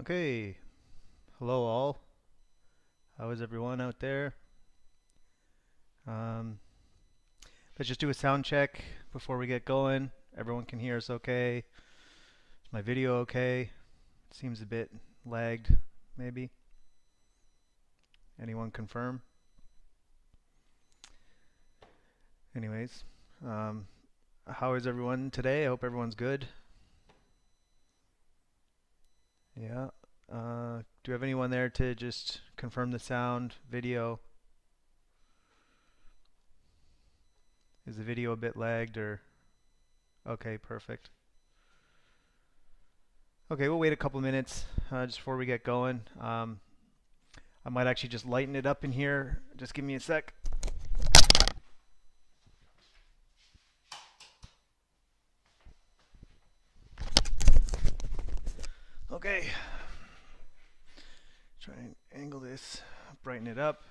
Okay, hello all. How is everyone out there? Um, let's just do a sound check before we get going. Everyone can hear us okay? Is my video okay? Seems a bit lagged, maybe. Anyone confirm? Anyways, um, how is everyone today? I hope everyone's good. Yeah. Do you have anyone there to just confirm the sound, video? Is the video a bit lagged or? Okay, perfect. Okay, we'll wait a couple minutes just before we get going. I might actually just lighten it up in here. Just give me a sec. Okay. Try and angle this, brighten it up.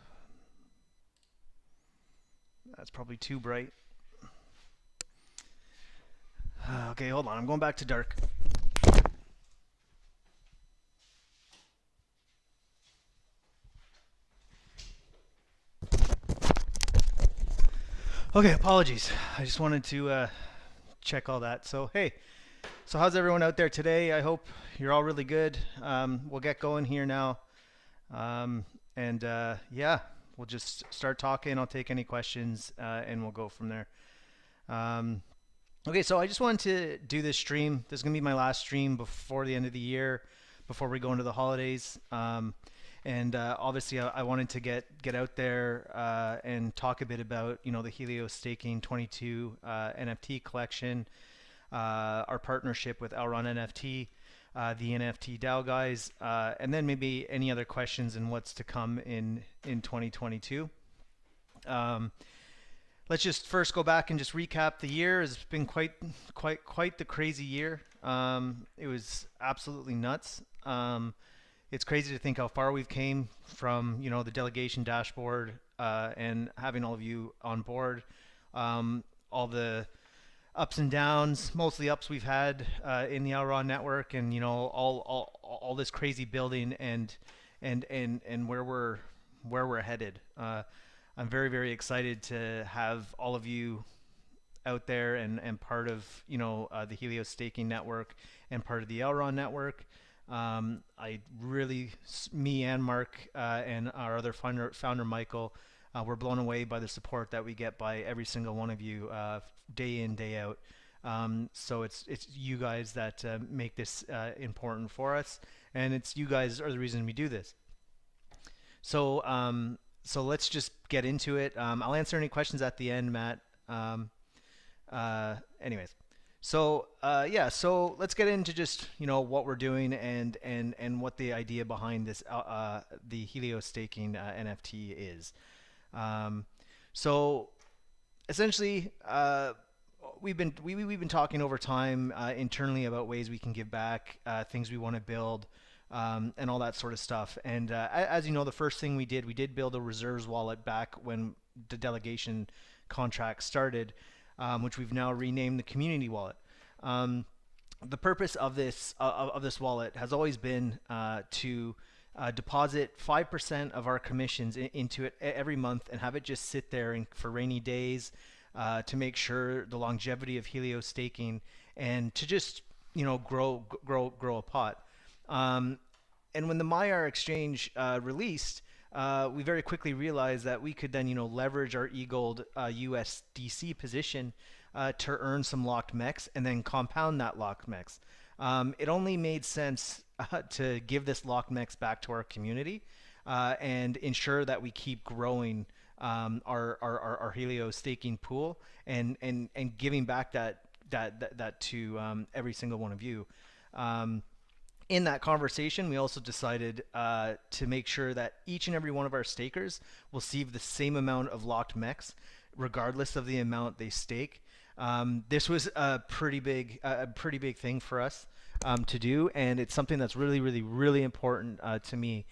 That's probably too bright. Okay, hold on. I'm going back to dark. Okay, apologies. I just wanted to check all that. So, hey, so how's everyone out there today? I hope you're all really good. We'll get going here now. Yeah, we'll just start talking. I'll take any questions and we'll go from there. Um, okay, so I just wanted to do this stream. This is going to be my last stream before the end of the year, before we go into the holidays. Obviously, I wanted to get out there and talk a bit about the Helios staking 22 NFT collection, our partnership with Outrun NFT, the NFT DAO guys, and then maybe any other questions and what's to come in 2022. Let's just first go back and just recap the year. It's been quite the crazy year. It was absolutely nuts. It's crazy to think how far we've came from the delegation dashboard and having all of you on board. All the ups and downs, mostly ups we've had in the Elrond network, and all this crazy building and where we're headed. I'm very excited to have all of you out there and part of the Helios staking network and part of the Elrond network. I really, me and Mark and our other founder Michael, we're blown away by the support that we get by every single one of you day in, day out. So it's you guys that make this important for us, and it's you guys are the reason we do this. So let's just get into it. I'll answer any questions at the end, Matt. Anyways. Yeah, so let's get into just what we're doing and what the idea behind this the Helios staking NFT is. So essentially, we've been talking over time internally about ways we can give back, things we want to build, and all that sort of stuff. And as you know, the first thing we did build a reserves wallet back when the delegation contract started, which we've now renamed the community wallet. The purpose of this wallet has always been to deposit 5% of our commissions into it every month and have it just sit there for rainy days to make sure the longevity of Helios staking and to just grow a pot. And when the Maiar exchange released, we very quickly realized that we could then leverage our eGold USDC position to earn some Locked Mex and then compound that Locked Mex. It only made sense to give this Locked Mex back to our community and ensure that we keep growing our Helios staking pool and giving back that to every single one of you. In that conversation, we also decided to make sure that each and every one of our stakers will receive the same amount of Locked Mex, regardless of the amount they stake. This was a pretty big thing for us to do, and it's something that's really important to me.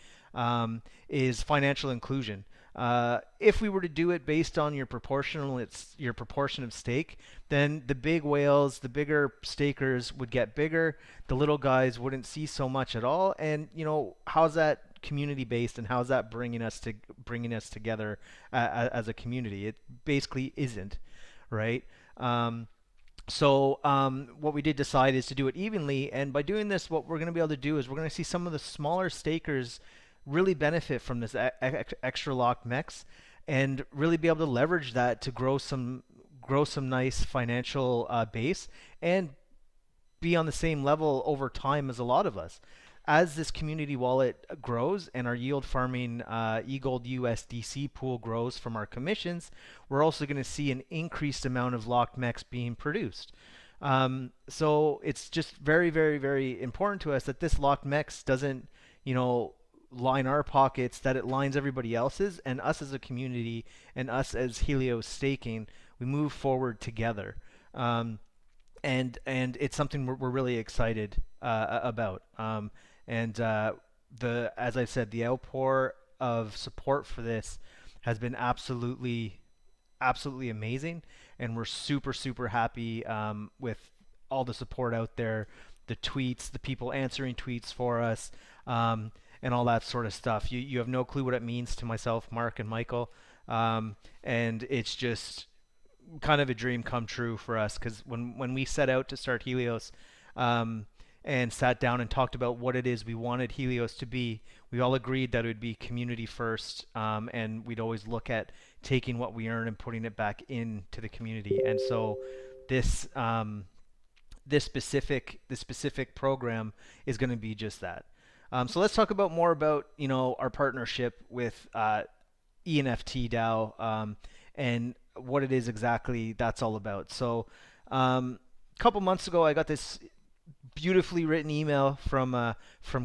Is financial inclusion. If we were to do it based on your proportional, it's your proportion of stake, then the big whales, the bigger stakers would get bigger. The little guys wouldn't see so much at all. And how's that community based, and how's that bringing us together as a community? It basically isn't, right? What we did decide is to do it evenly, and by doing this, what we're going to be able to do is we're going to see some of the smaller stakers really benefit from this extra Locked Mex, and really be able to leverage that to grow some nice financial base, and be on the same level over time as a lot of us. As this community wallet grows and our yield farming eGold USDC pool grows from our commissions, we're also going to see an increased amount of Locked Mex being produced. So it's just very, very, very important to us that this Locked Mex doesn't, line our pockets, that it lines everybody else's, and us as a community and us as Helios staking, we move forward together. And it's something we're really excited about. As I said, the outpour of support for this has been absolutely amazing, and we're super, super happy with all the support out there, the tweets, the people answering tweets for us, and all that sort of stuff. You have no clue what it means to myself, Mark, and Michael, and it's just kind of a dream come true for us, because when we set out to start Helios, and sat down and talked about what it is we wanted Helios to be, we all agreed that it would be community first, and we'd always look at taking what we earn and putting it back into the community. And so this specific program is going to be just that. So let's talk about more about our partnership with Enft DAO, and what it is exactly that's all about. So a couple months ago, I got this beautifully written email from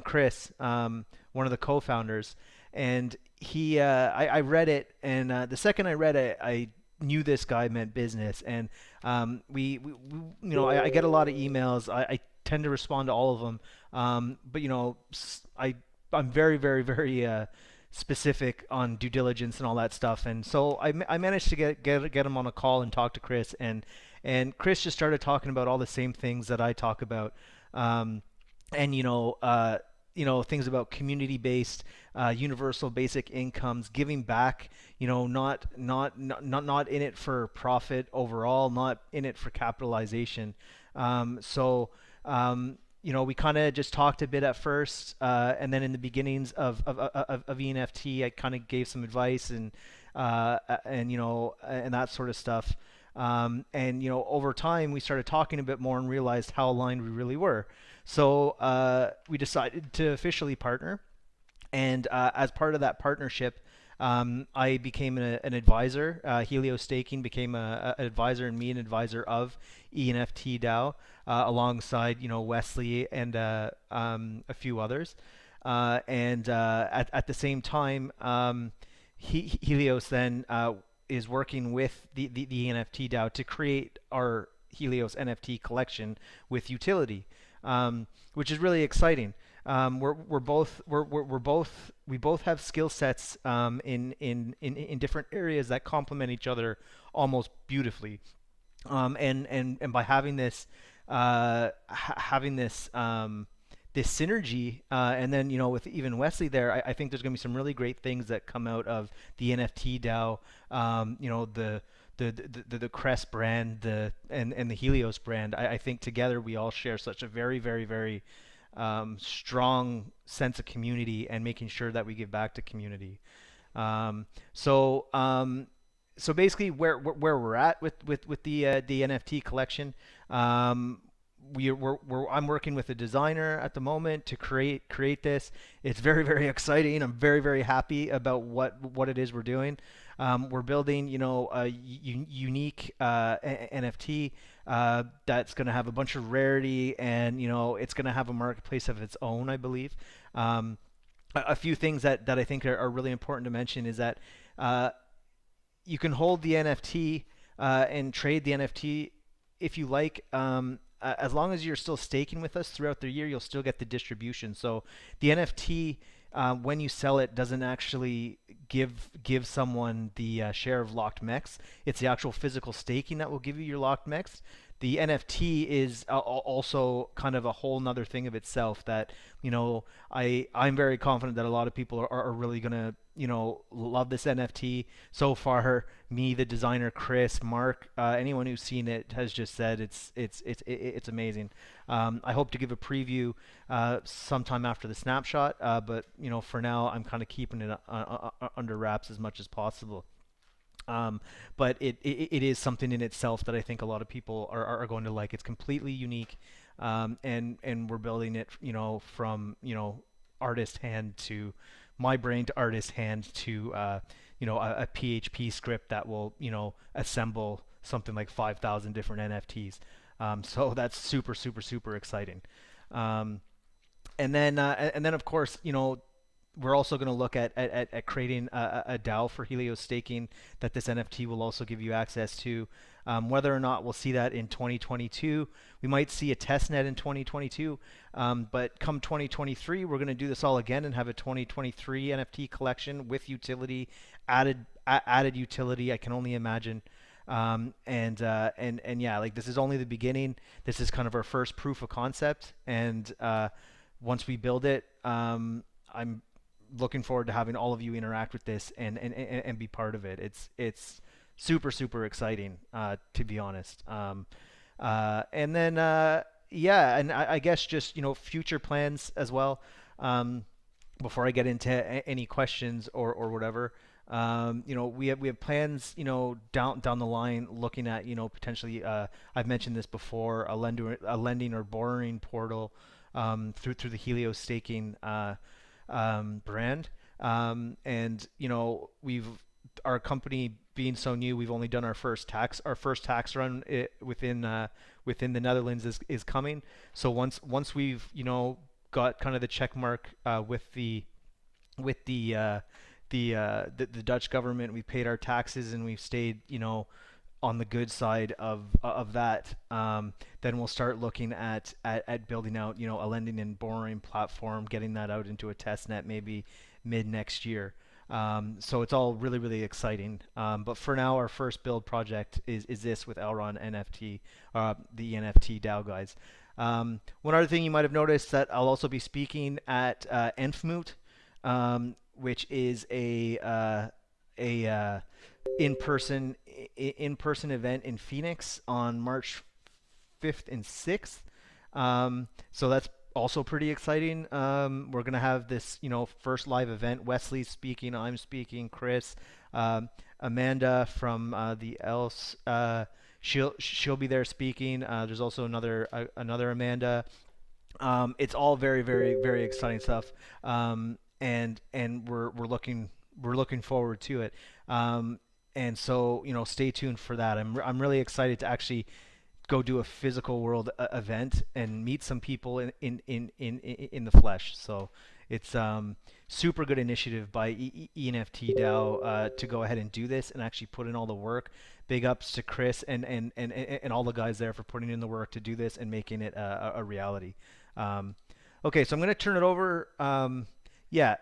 Chris, one of the co-founders, and I read it, and the second I read it, I knew this guy meant business. And I get a lot of emails. I tend to respond to all of them, but I'm very, very, very specific on due diligence and all that stuff. And so I managed to get him on a call and talk to Chris, and Chris just started talking about all the same things that I talk about, and things about community-based, universal basic incomes, giving back, not in it for profit overall, not in it for capitalization. We kind of just talked a bit at first, and then in the beginnings of Enft, I kind of gave some advice and that sort of stuff. Over time, we started talking a bit more and realized how aligned we really were. So we decided to officially partner, and as part of that partnership, I became an advisor. Helios Staking became an advisor, and me an advisor of Enft DAO, alongside Wesley and a few others. At the same time, Helios then is working with the Enft DAO to create our Helios NFT collection with utility, which is really exciting. We both have skill sets in different areas that complement each other almost beautifully. And by having this this synergy, and then with even Wesley there, I think there's going to be some really great things that come out of the Enft DAO. The Crest brand, and the Helios brand. I think together we all share such a very, very, very strong sense of community, and making sure that we give back to community. So basically, where we're at with the NFT collection, I'm working with a designer at the moment to create this. It's very, very exciting. I'm very, very happy about what it is we're doing. We're building, a unique NFT that's going to have a bunch of rarity, and it's going to have a marketplace of its own, I believe. A few things that I think are really important to mention is that you can hold the NFT and trade the NFT if you like. As long as you're still staking with us throughout the year, you'll still get the distribution. So the NFT when you sell it doesn't actually give someone the share of Locked Mex. It's the actual physical staking that will give you your Locked Mex. The NFT is also kind of a whole nother thing of itself that, I'm very confident that a lot of people are really gonna, love this NFT. So far, me, the designer, Chris, Mark, anyone who's seen it has just said it's amazing. I hope to give a preview sometime after the snapshot, but for now, I'm kind of keeping it under wraps as much as possible. Um, but it is something in itself that I think a lot of people are going to like. It's completely unique, and we're building it, from artist hand to my brain to artist hand to a PHP script that will assemble something like 5,000 different NFTs. So that's super super super exciting. Um, and then of course, we're also going to look at creating a DAO for Helios staking that this NFT will also give you access to. Whether or not we'll see that in 2022, we might see a test net in 2022, but come 2023, we're going to do this all again and have a 2023 NFT collection with utility, added utility. I can only imagine. And yeah, like this is only the beginning. This is kind of our first proof of concept, and once we build it, I'm looking forward to having all of you interact with this and be part of it. It's super super exciting, to be honest. And then yeah, and I guess just future plans as well. Before I get into any questions or whatever, we have plans, down the line, looking at potentially, I've mentioned this before, a lending or borrowing portal, through the Helios staking brand. And we've our company being so new, we've only done our first tax run within the Netherlands is coming. So once we've got kind of the check mark with the Dutch government, we paid our taxes and we've stayed on the good side of that, then we'll start looking at building out a lending and borrowing platform, getting that out into a test net maybe mid next year. So it's all really really exciting. But for now, our first build project is this with Elron NFT, the NFT DAO guys. One other thing you might have noticed that I'll also be speaking at Enft, which is a in-person event in Phoenix on March 5th and 6th. So that's also pretty exciting. We're gonna have this, first live event. Wesley's speaking, I'm speaking, Chris, Amanda from the else. She'll be there speaking. There's also another Amanda. It's all very very very exciting stuff. And we're looking forward to it. And so stay tuned for that. I'm really excited to actually go do a physical world event and meet some people in the flesh. So it's super good initiative by Enft DAO to go ahead and do this and actually put in all the work. Big ups to Chris and all the guys there for putting in the work to do this and making it a reality. Okay, so I'm going to turn it over. Yeah,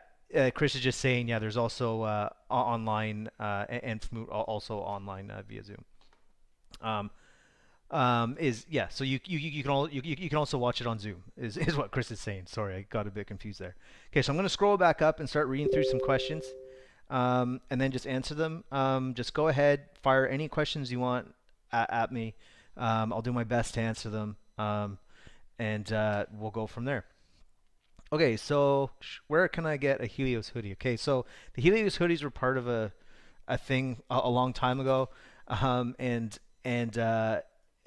Chris is just saying, yeah, there's also online and also online via Zoom. Is yeah, so you can also watch it on Zoom is what Chris is saying. Sorry, I got a bit confused there. Okay, so I'm going to scroll back up and start reading through some questions, and then just answer them. Just go ahead, fire any questions you want at me. I'll do my best to answer them, and we'll go from there. Okay, so where can I get a Helios hoodie? Okay, so the Helios hoodies were part of a thing a long time ago, and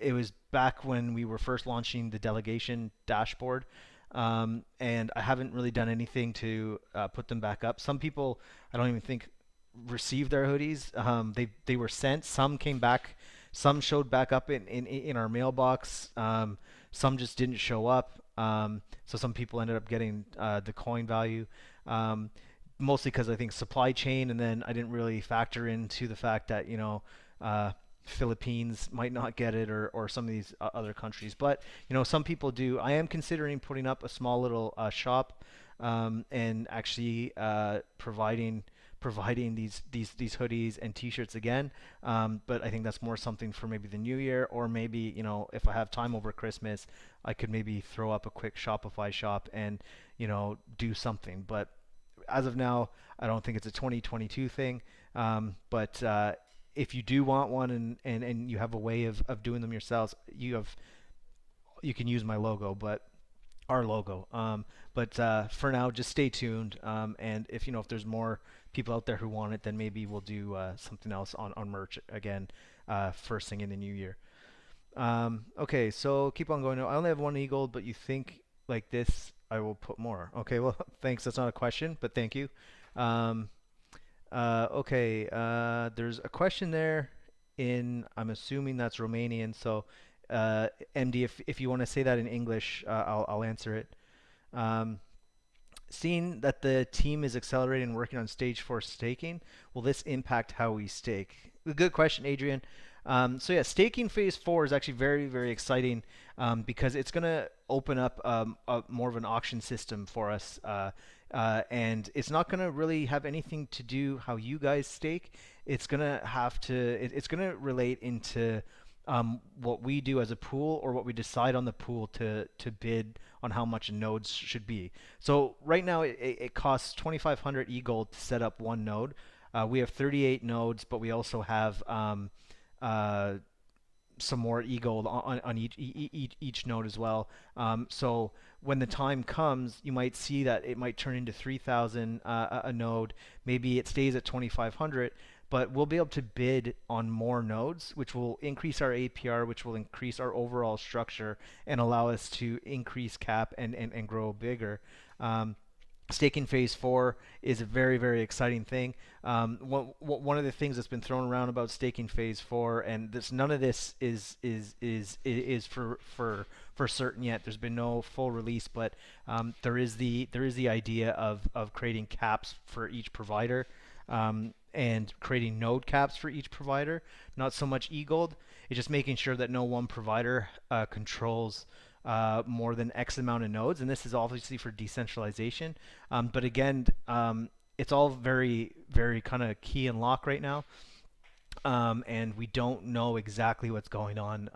it was back when we were first launching the delegation dashboard, and I haven't really done anything to put them back up. Some people, I don't even think, received their hoodies. They were sent. Some came back. Some showed back up in our mailbox. Some just didn't show up. So some people ended up getting the coin value, mostly because I think supply chain, and then I didn't really factor into the fact that Philippines might not get it, or some of these other countries. But some people do. I am considering putting up a small little shop and actually providing these hoodies and t-shirts again. But I think that's more something for maybe the new year, or maybe, if I have time over Christmas, I could maybe throw up a quick Shopify shop and, do something. But as of now, I don't think it's a 2022 thing. But if you do want one, and you have a way of doing them yourselves, you can use my logo, but our logo. But for now, just stay tuned. And if there's more people out there who want it, then maybe we'll do something else on merch again, first thing in the new year. Okay, so keep on going. I only have one e-gold, but you think like this, I will put more. Okay, well, thanks. That's not a question, but thank you. Um, okay, there's a question there I'm assuming that's Romanian. So, MD, if you want to say that in English, I'll answer it. Um, Seeing that the team is accelerating and working on stage four staking, will this impact how we stake? Good question, Adrian. So yeah, staking phase four is actually very, very exciting, because it's going to open up more of an auction system for us. And it's not going to really have anything to do how you guys stake. It's going to it's going to relate into what we do as a pool, or what we decide on the pool to bid on how much nodes should be. So right now it costs 2,500 e-gold to set up one node. We have 38 nodes, but we also have uh, some more e-gold on each node as well. So when the time comes, you might see that it might turn into 3,000 a node. Maybe it stays at 2,500, but we'll be able to bid on more nodes, which will increase our APR, which will increase our overall structure and allow us to increase cap and grow bigger. Staking phase four is a very, very exciting thing. One of the things that's been thrown around about staking phase four, and none of this is for certain yet. There's been no full release, but there is the idea of creating caps for each provider, and creating node caps for each provider. Not so much e-gold. It's just making sure that no one provider controls more than X amount of nodes, and this is obviously for decentralization. But again, it's all very, very kind of key and lock right now, and we don't know exactly what's going on.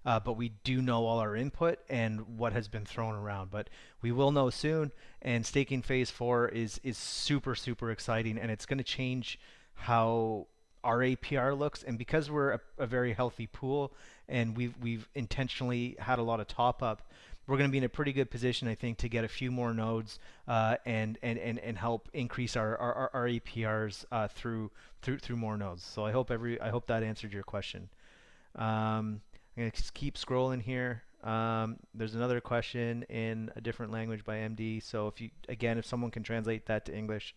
But we do know all our input and what has been thrown around. But we will know soon. And staking phase four is super, super exciting, and it's going to change how our APR looks. And because we're a very healthy pool, and we've intentionally had a lot of top up, we're going to be in a pretty good position, I think, to get a few more nodes, and help increase our APRs through more nodes. So I hope that answered your question. I'm gonna just keep scrolling here. There's another question in a different language by MD. So if someone can translate that to English.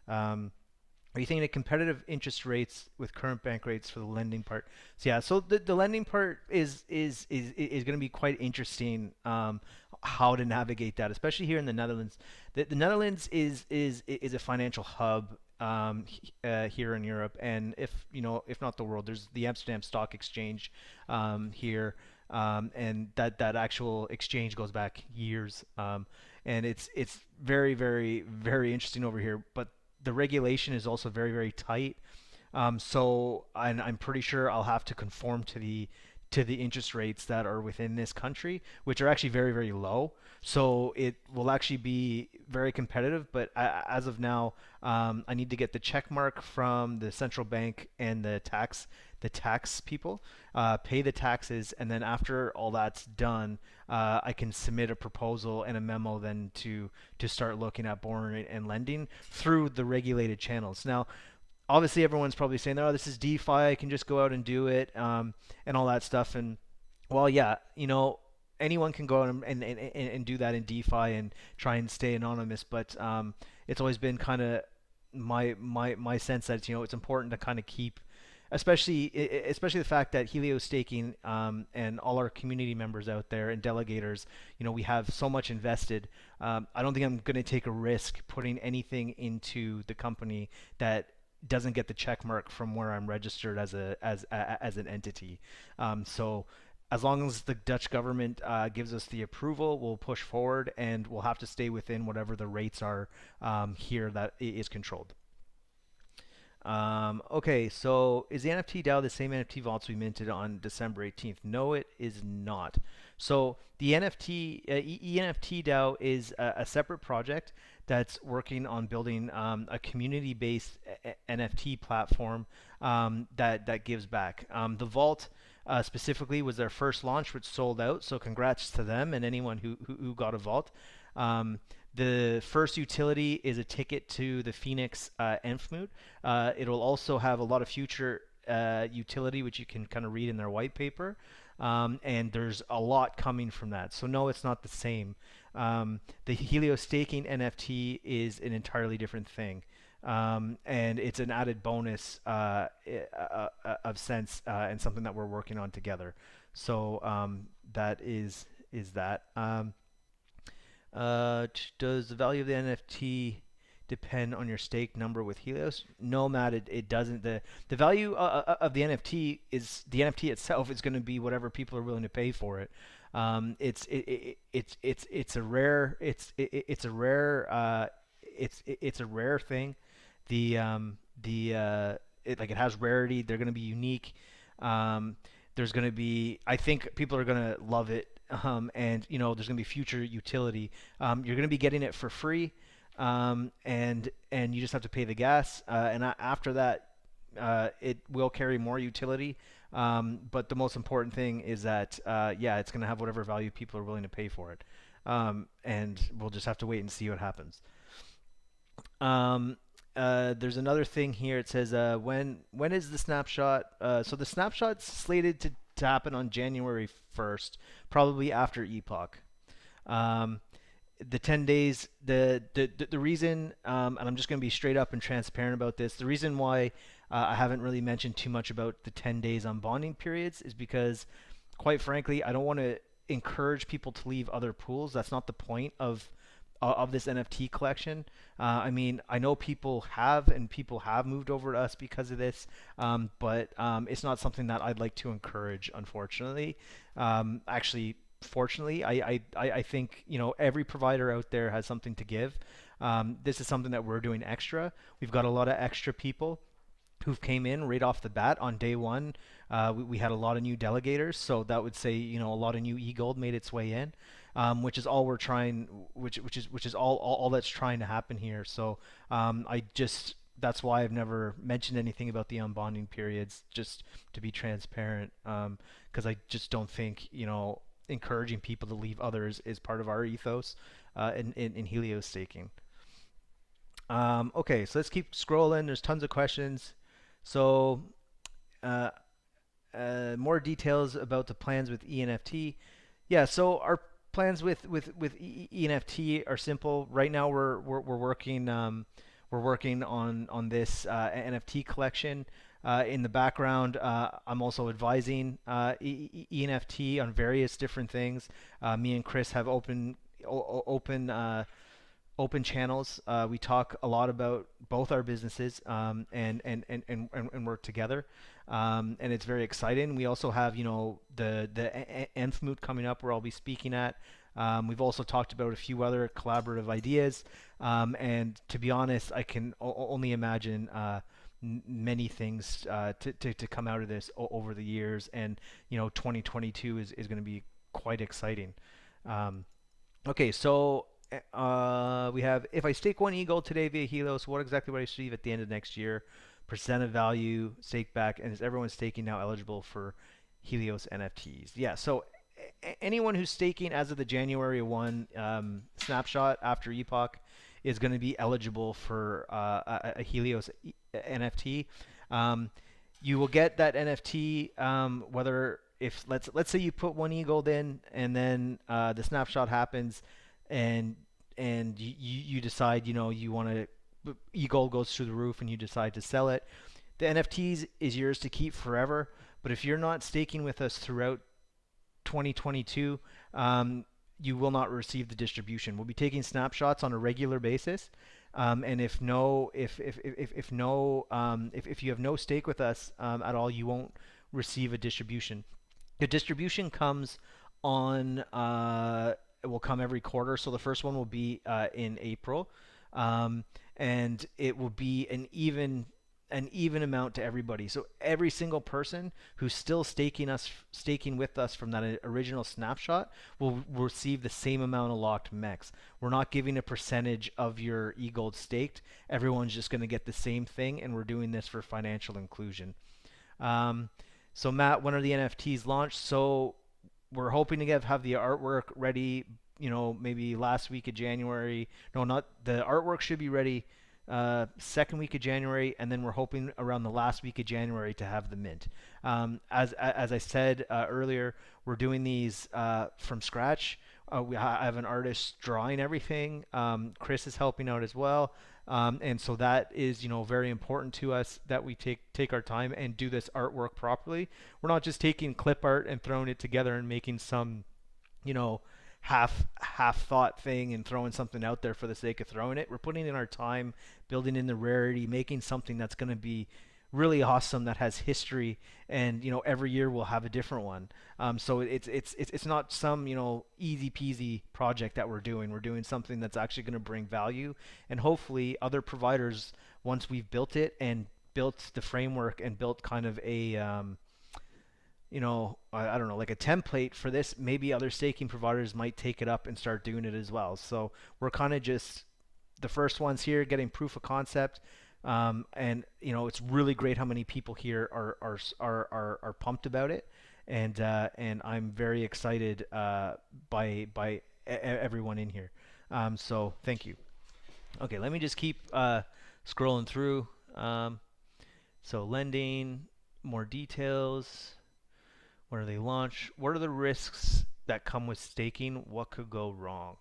Are you thinking of competitive interest rates with current bank rates for the lending part? So yeah, so the lending part is going to be quite interesting, how to navigate that, especially here in the Netherlands. The Netherlands is a financial hub, here in Europe, and if not the world. There's the Amsterdam Stock Exchange here, and that actual exchange goes back years, and it's very, very, very interesting over here. But the regulation is also very, very tight. So I'm pretty sure I'll have to conform to the interest rates that are within this country, which are actually very, very low. So it will actually be very competitive. But as of now, I need to get the check mark from the central bank and the tax people, pay the taxes, and then after all that's done, I can submit a proposal and a memo then to start looking at borrowing and lending through the regulated channels. Now, obviously, everyone's probably saying, "Oh, this is DeFi. I can just go out and do it," and all that stuff. And well, yeah, anyone can go out and do that in DeFi and try and stay anonymous. But it's always been kind of my sense that it's important to kind of keep, especially the fact that Helios staking, and all our community members out there and delegators, we have so much invested. I don't think I'm going to take a risk putting anything into the company that doesn't get the check mark from where I'm registered as an entity. So as long as the Dutch government gives us the approval, we'll push forward, and we'll have to stay within whatever the rates are here that is controlled. Okay, so is the NFT DAO the same NFT vaults we minted on December 18th? No, it is not. So the NFT DAO is a separate project that's working on building a community-based NFT platform that gives back. The vault specifically was their first launch, which sold out. So congrats to them and anyone who got a vault. Um, the first utility is a ticket to the Phoenix Enft. It'll also have a lot of future utility, which you can kind of read in their white paper. And there's a lot coming from that. So no, it's not the same. The Helios staking NFT is an entirely different thing. And it's an added bonus of sense and something that we're working on together. So that is that. Does the value of the NFT depend on your stake number with Helios? No, Matt, it doesn't. The value of the NFT is the NFT itself is going to be whatever people are willing to pay for it. It's a rare it's a rare thing. It has rarity. They're going to be unique. There's going to be, I think people are going to love it. And there's going to be future utility. You're going to be getting it for free, and you just have to pay the gas. And after that, it will carry more utility. But the most important thing is that it's going to have whatever value people are willing to pay for it. And we'll just have to wait and see what happens. There's another thing here. It says when is the snapshot? So the snapshot's slated to happen on January 1st, probably after Epoch. The 10 days, the reason, and I'm just going to be straight up and transparent about this, the reason why I haven't really mentioned too much about the 10 days on bonding periods is because, quite frankly, I don't want to encourage people to leave other pools. That's not the point of this NFT collection. I mean, I know people have moved over to us because of this, but it's not something that I'd like to encourage, unfortunately. Actually, fortunately, I think every provider out there has something to give. This is something that we're doing extra. We've got a lot of extra people who've came in right off the bat on day one. We had a lot of new delegators, so that would say a lot of new e-gold made its way in, which is all we're trying, which is all that's trying to happen here. So that's why I've never mentioned anything about the unbonding periods, just to be transparent, because I just don't think encouraging people to leave others is part of our ethos in Helios staking. Okay, so let's keep scrolling. There's tons of questions. So uh, more details about the plans with Enft. Yeah, so our plans with Enft are simple. Right now we're working on this NFT collection. In the background, I'm also advising Enft on various different things. Me and Chris have open channels. We talk a lot about both our businesses and work together. And it's very exciting. We also have, the Enft coming up where I'll be speaking at. We've also talked about a few other collaborative ideas. And to be honest, I can only imagine many things to come out of this over the years. And, 2022 is going to be quite exciting. Okay, so we have, if I stake one e-gold today via Helios, what exactly would I receive at the end of next year? Percent of value, stake back, and is everyone staking now eligible for Helios NFTs? Yeah, so anyone who's staking as of the January 1 snapshot after Epoch is going to be eligible for a Helios NFT. You will get that NFT whether if let's say you put one e-gold in and then the snapshot happens and you decide you want to e-gold goes through the roof and you decide to sell it, the NFTs is yours to keep forever. But if you're not staking with us throughout 2022, you will not receive the distribution. We'll be taking snapshots on a regular basis, and if you have no stake with us at all, you won't receive a distribution. The distribution comes on it will come every quarter. So the first one will be in April, um, and it will be an even amount to everybody. So every single person who's still staking with us from that original snapshot will receive the same amount of locked mex. We're not giving a percentage of your e-gold staked. Everyone's just going to get the same thing, and we're doing this for financial inclusion. Um, so Matt, when are the NFTs launched? So we're hoping to have the artwork ready, maybe last week of January. No, not the artwork should be ready second week of January, and then we're hoping around the last week of January to have the mint. As I said earlier, we're doing these from scratch. I have an artist drawing everything. Chris is helping out as well. And so that is, very important to us that we take our time and do this artwork properly. We're not just taking clip art and throwing it together and making some, you know, half thought thing and throwing something out there for the sake of throwing it. We're putting in our time, building in the rarity, making something that's going to be really awesome, that has history, and every year we'll have a different one. So it's not some easy peasy project that we're doing. We're doing something that's actually going to bring value, and hopefully other providers, once we've built it and built the framework and built kind of a I don't know, like a template for this, maybe other staking providers might take it up and start doing it as well. So we're kind of just the first ones here, getting proof of concept. And it's really great how many people here are pumped about it, and I'm very excited by everyone in here. So thank you. Okay, let me just keep scrolling through. So lending, more details. When are they launched? What are the risks that come with staking? What could go wrong?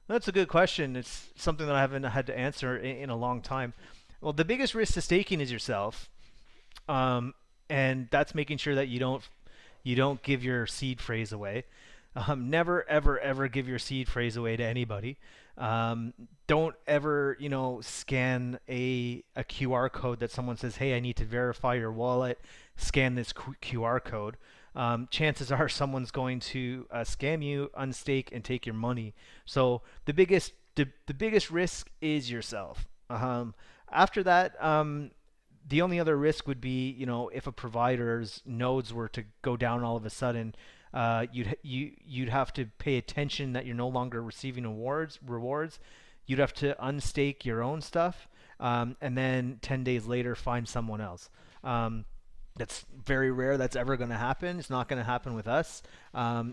That's a good question. It's something that I haven't had to answer in a long time. Well, the biggest risk to staking is yourself, and that's making sure that you don't give your seed phrase away. Never ever ever give your seed phrase away to anybody. Don't ever scan a QR code that someone says, "Hey, I need to verify your wallet. Scan this QR code." Chances are someone's going to scam you, unstake, and take your money. So the biggest risk is yourself. After that, the only other risk would be, if a provider's nodes were to go down all of a sudden, you'd have to pay attention that you're no longer receiving rewards. You'd have to unstake your own stuff, and then 10 days later find someone else. That's very rare that's ever going to happen. It's not going to happen with us.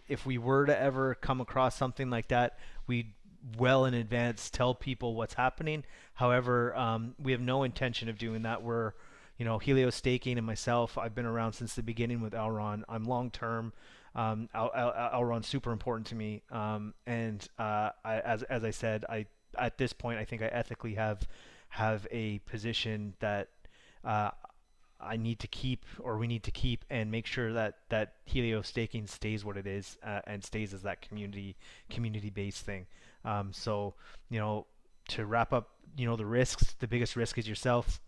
If we were to ever come across something like that, we'd well in advance tell people what's happening. However, we have no intention of doing that. We're, Helios Staking and myself, I've been around since the beginning with Elron. I'm long term. Elron's super important to me. And as I said, at this point, I think I ethically have a position that I need to keep, or we need to keep, and make sure that Helios Staking stays what it is, and stays as that community-based thing. So, to wrap up, the risks, the biggest risk is yourself.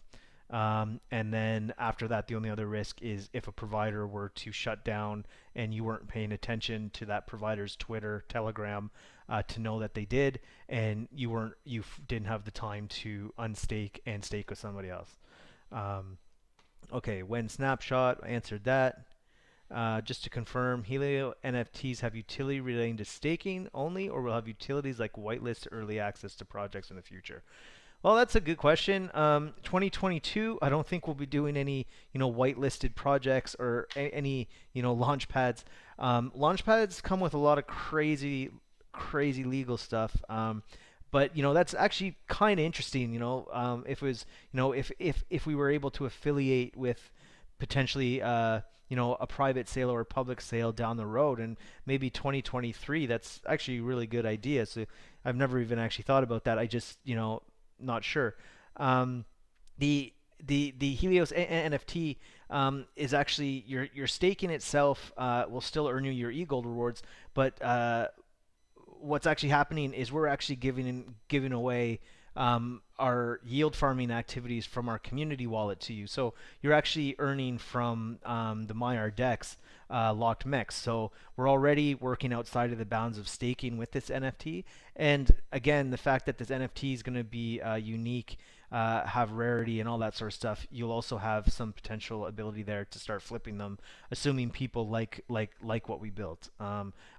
And then after that, the only other risk is if a provider were to shut down and you weren't paying attention to that provider's Twitter, Telegram, to know that they did, and you didn't have the time to unstake and stake with somebody else. Okay, when snapshot, I answered that. Just to confirm, Helio NFTs have utility relating to staking only, or will have utilities like whitelist early access to projects in the future? Well, that's a good question. 2022, I don't think we'll be doing any, whitelisted projects or any, launch pads. Launch pads come with a lot of crazy legal stuff. But that's actually kind of interesting. If it was, if we were able to affiliate with potentially, a private sale or a public sale down the road, and maybe 2023, that's actually a really good idea. So I've never even actually thought about that. I just, not sure. The Helios NFT is actually your staking itself will still earn you your e-gold rewards, but what's actually happening is we're actually giving away our yield farming activities from our community wallet to you. So you're actually earning from the MyR Dex Locked Mex. So we're already working outside of the bounds of staking with this NFT. And again, the fact that this NFT is going to be unique, have rarity and all that sort of stuff, you'll also have some potential ability there to start flipping them, assuming people like what we built,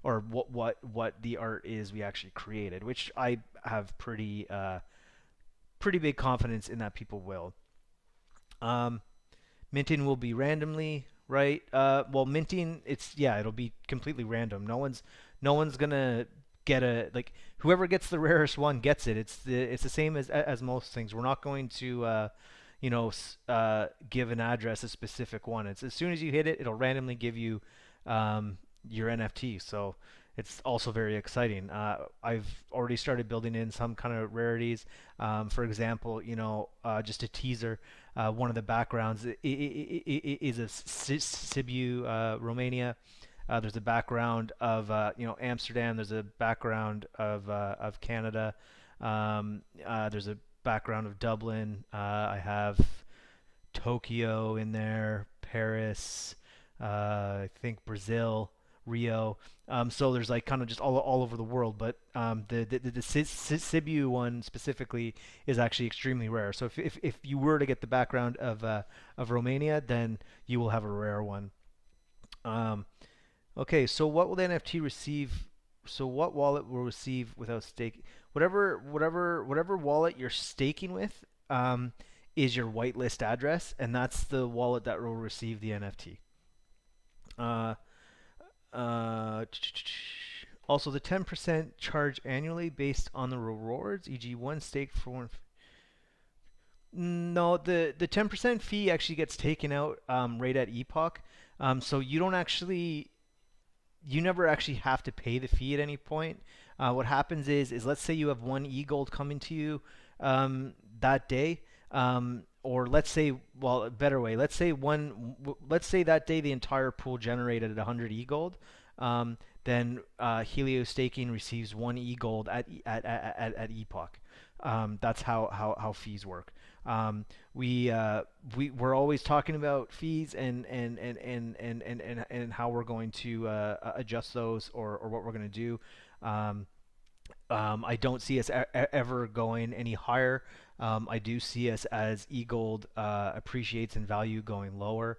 or what the art is we actually created, which I have pretty big confidence in that people will. Um, Minting will be randomly, right? Well, minting, it'll be completely random. No one's gonna get a like whoever gets the rarest one gets it. It's the same as most things. We're not going to give an address a specific one. It's as soon as you hit it, it'll randomly give you your NFT. So it's also very exciting. I've already started building in some kind of rarities. For example, just a teaser. One of the backgrounds is a Sibiu, Romania. There's a background of Amsterdam. There's a background of Canada. There's a background of Dublin. I have Tokyo in there, Paris, I think Brazil, Rio. So there's like kind of just all over the world, but the Sibiu one specifically is actually extremely rare. So if you were to get the background of Romania, then you will have a rare one. Um, okay, so what will the NFT receive? So what wallet will receive without stake? Whatever wallet you're staking with, is your whitelist address, and that's the wallet that will receive the NFT. Uh, Uh, Also, the 10% charge annually based on the rewards, e.g., one stake for one. No, the 10% fee actually gets taken out right at epoch. So you never actually have to pay the fee at any point. What happens is let's say you have one e gold coming to you that day, or let's say, well, a better way, let's say that day the entire pool generated at 100 e gold. Then Helios staking receives one e gold at epoch. That's how fees work. We're always talking about fees and how we're going to adjust those, or what we're going to do. Um, I don't see us ever going any higher. I do see us as eGold appreciates in value going lower.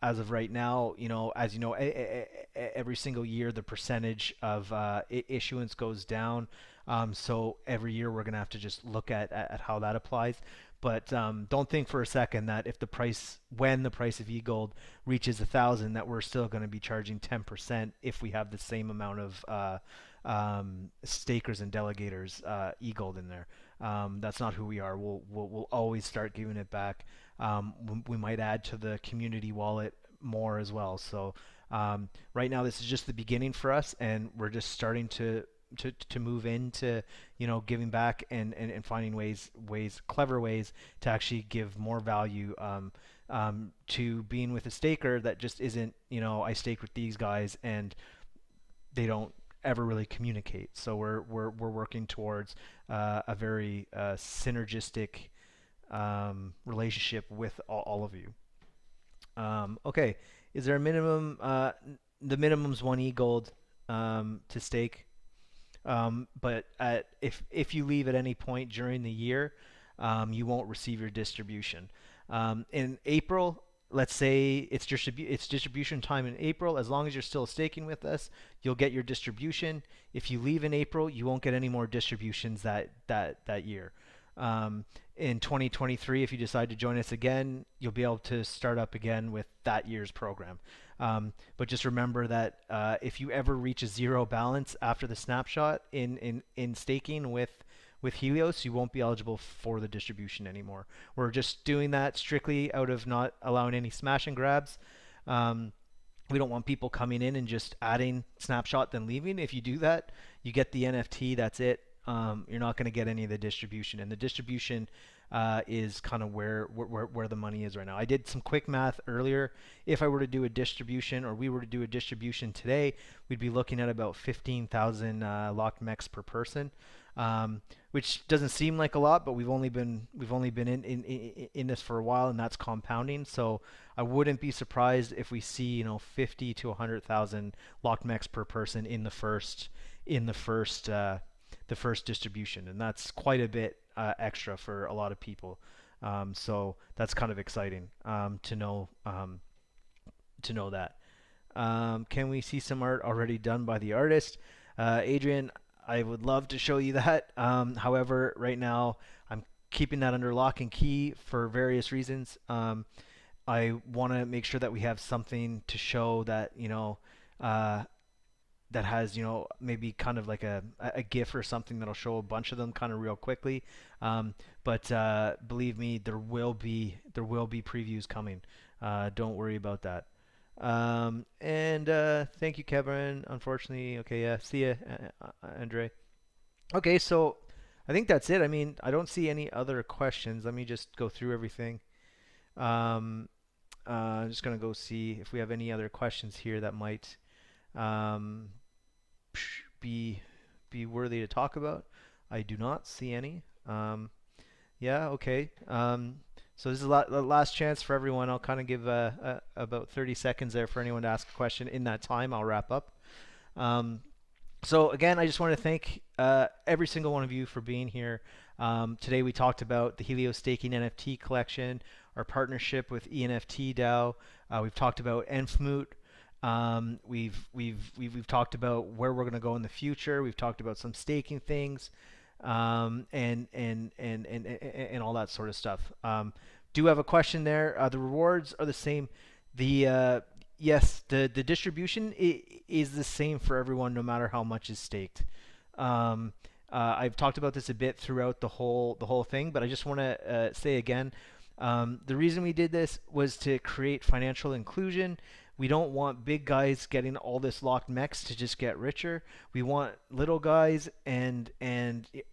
As of right now, as you know, every single year the percentage of issuance goes down. So every year we're going to have to just look at how that applies. But don't think for a second that when the price of eGold reaches 1,000, that we're still going to be charging 10% if we have the same amount of stakers and delegators eGold in there. That's not who we are. We'll always start giving it back. We might add to the community wallet more as well. So right now this is just the beginning for us, and we're just starting to move into giving back and finding clever ways to actually give more value to being with a staker that just isn't I stake with these guys and they don't ever really communicate. So we're working towards a very synergistic relationship with all of you. Okay, is there a minimum? The minimum's one e gold to stake. But if you leave at any point during the year, you won't receive your distribution. In April, let's say it's distribution time in April. As long as you're still staking with us, you'll get your distribution. If you leave in April, you won't get any more distributions that year. In 2023, if you decide to join us again, you'll be able to start up again with that year's program. But just remember that if you ever reach a zero balance after the snapshot in staking with Helios, you won't be eligible for the distribution anymore. We're just doing that strictly out of not allowing any smash and grabs. We don't want people coming in and just adding snapshot then leaving. If you do that, you get the NFT, that's it. You're not going to get any of the distribution. And the distribution is kind of where the money is right now. I did some quick math earlier. If I were to do a distribution, or we were to do a distribution today, we'd be looking at about 15,000 Locked Mex per person. Which doesn't seem like a lot, but we've only been in this for a while, and that's compounding. So I wouldn't be surprised if we see 50 to 100,000 Locked Mex per person in the first distribution, and that's quite a bit extra for a lot of people. So that's kind of exciting to know that. Can we see some art already done by the artist? Adrian, I would love to show you that. However, right now I'm keeping that under lock and key for various reasons. I want to make sure that we have something to show that that has maybe kind of like a GIF or something that'll show a bunch of them kind of real quickly. But believe me, there will be previews coming. Don't worry about that. And thank you, Kevin. Unfortunately, okay, yeah, see ya, Andre. Okay, so I think that's it. I mean, I don't see any other questions. Let me just go through everything. I'm just gonna go see if we have any other questions here that might um, be worthy to talk about. I do not see any. Yeah, okay. So this is the last chance for everyone. I'll kind of give about 30 seconds there for anyone to ask a question. In that time, I'll wrap up. So again, I just want to thank every single one of you for being here. Today we talked about the Helios staking NFT collection, our partnership with Enft DAO. We've talked about Enft. We've talked about where we're going to go in the future. We've talked about some staking things, and all that sort of stuff. Do have a question there. The rewards are the same. Yes, the distribution is the same for everyone, no matter how much is staked. I've talked about this a bit throughout the whole thing, but I just want to say again, the reason we did this was to create financial inclusion. We don't want big guys getting all this Locked Mex to just get richer. We want little guys and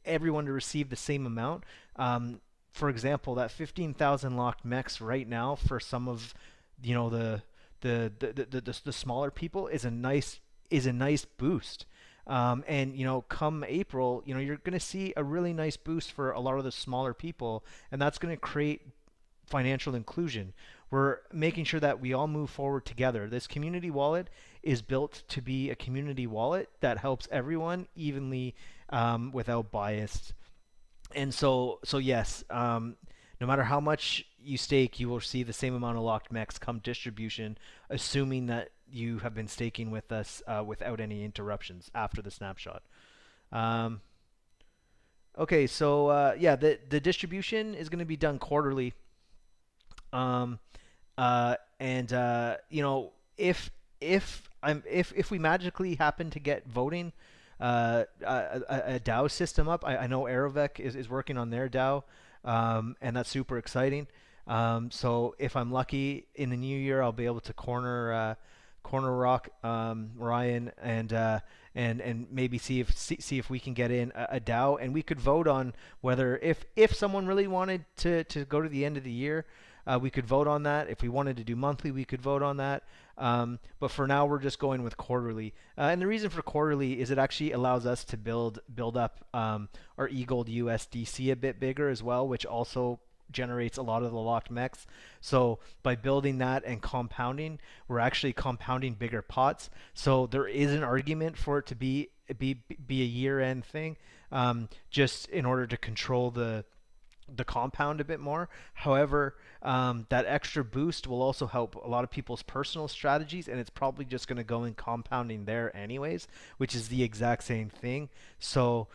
everyone to receive the same amount. For example, that 15,000 Locked Mex right now for some of the smaller people is a nice boost. And come April, you're going to see a really nice boost for a lot of the smaller people, and that's going to create financial inclusion. We're making sure that we all move forward together. This community wallet is built to be a community wallet that helps everyone evenly, without bias. And so yes, no matter how much you stake, you will see the same amount of Locked Mex come distribution, assuming that you have been staking with us without any interruptions after the snapshot. Okay, so yeah, the distribution is going to be done quarterly. And if we magically happen to get voting a DAO system up, I know Aerovec is working on their DAO, and that's super exciting. So if I'm lucky in the new year, I'll be able to corner rock Ryan and maybe see if we can get in a DAO, and we could vote on whether if someone really wanted to go to the end of the year. We could vote on that. If we wanted to do monthly, we could vote on that. But for now, we're just going with quarterly. And the reason for quarterly is it actually allows us to build up our eGold USDC a bit bigger as well, which also generates a lot of the Locked Mex. So by building that and compounding, we're actually compounding bigger pots. So there is an argument for it to be a year-end thing, just in order to control the compound a bit more. However, that extra boost will also help a lot of people's personal strategies, and it's probably just going to go in compounding there anyways, which is the exact same thing. So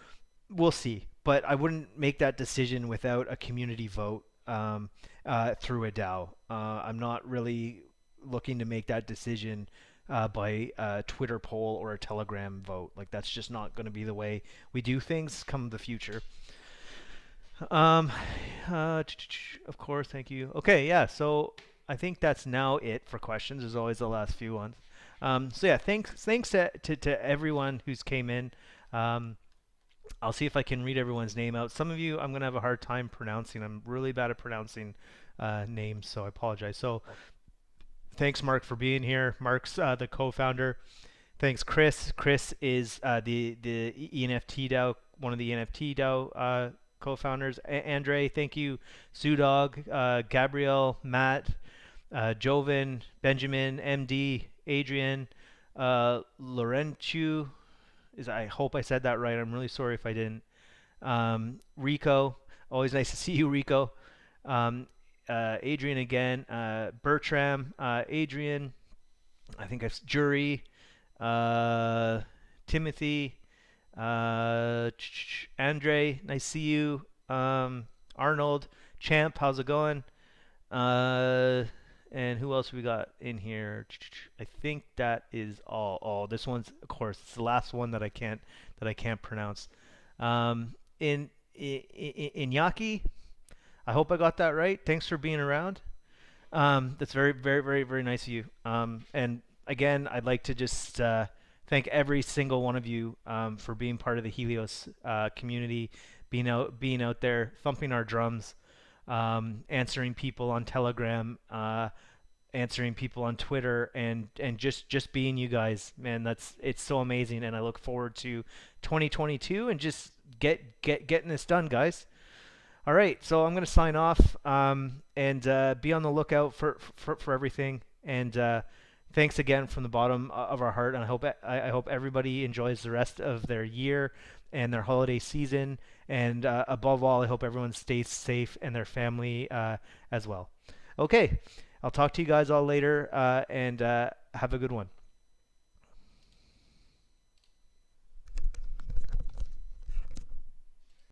we'll see, but I wouldn't make that decision without a community vote through a DAO. I'm not really looking to make that decision by a Twitter poll or a Telegram vote. Like, that's just not going to be the way we do things come the future. Of course, thank you. Okay, yeah, so I think that's now it for questions. There's always the last few ones. So yeah, thanks to everyone who's came in. I'll see if I can read everyone's name out. Some of you I'm gonna have a hard time pronouncing. I'm really bad at pronouncing names, so I apologize. So thanks, Mark, for being here. Mark's the co-founder. Thanks, Chris. Chris is the ENFT DAO, one of the NFT DAO co-founders. Andre, thank you. Zoodog, Gabriel, Matt, Joven, Benjamin, MD, Adrian, Laurentiu. I hope I said that right. I'm really sorry if I didn't. Rico, always nice to see you, Rico. Adrian again. Bertram, Adrian. I think I've Jury. Timothy, Andre, nice to see you. Arnold, Champ, how's it going? And who else we got in here? I think that is all. Oh, this one's, of course, it's the last one that I can't pronounce. Iñaki, I hope I got that right. Thanks for being around. That's very, very, very, very nice of you. And again, I'd like to just thank every single one of you for being part of the Helios community, being out there, thumping our drums, answering people on Telegram, answering people on Twitter, and just being you guys. Man, it's so amazing, and I look forward to 2022 and just getting this done, guys. All right, so I'm gonna sign off and be on the lookout for everything. And thanks again from the bottom of our heart, and I hope everybody enjoys the rest of their year and their holiday season. And above all, I hope everyone stays safe and their family as well. Okay, I'll talk to you guys all later, and have a good one.